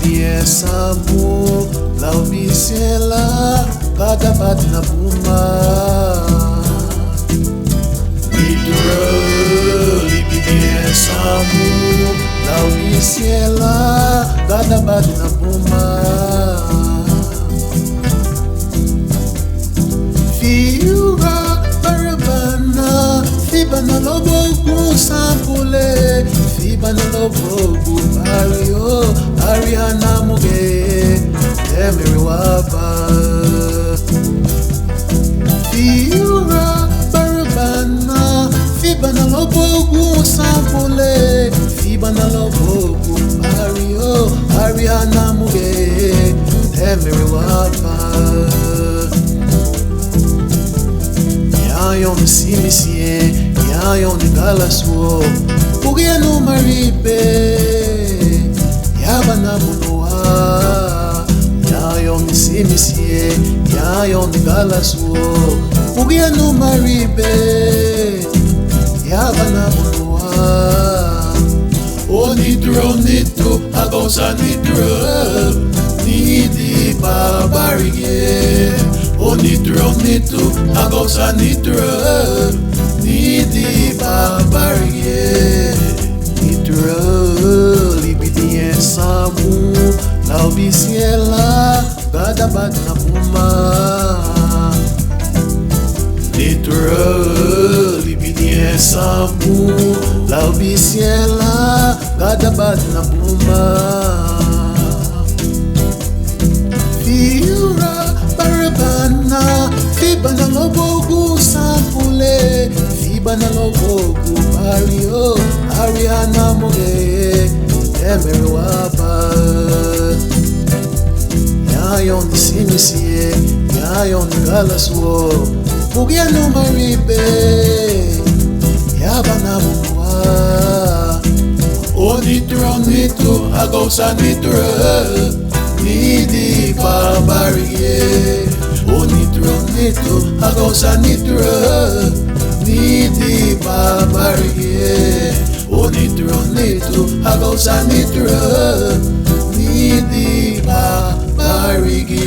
libidie samu la obisiela kada bat na buma Nidro libidie samu la obisiela kada bat na buma Fiura Barabana Fibana lobo sampule Fibana lobo Mario Ariana Muge Emiri Waba Fiura Barabana Fibana lobo sampule Fibana lobo Mario Ariana Muge Emiri Waba Yayon simisye, yayon galaswo, Ugenu maribe, Yabana munoa. Yayon simisye, yayon galaswo, Ugenu maribe, Yabana munoa. O nitro nitro, agosa nitro, Nidi babarige. O nitro nitro, agosa nitro, Nidi babarige. Nitro, libidie samu, la obisiela, gada bat na puma. Nitro, libidie samu, la obisiela, gada bat na puma. Fiura Barabana Fibana lobo sampule Fibana lobo Mario Ariana Muge Emiri Waba Yayon simisye Yayon galaswo Ugenu maribe Yabana muwa O nitro nitro agosa nitro Nidi babarige O nitro nitro agosa nitro Nidi babarige O nitro nitro agosa nitro Nidi babarige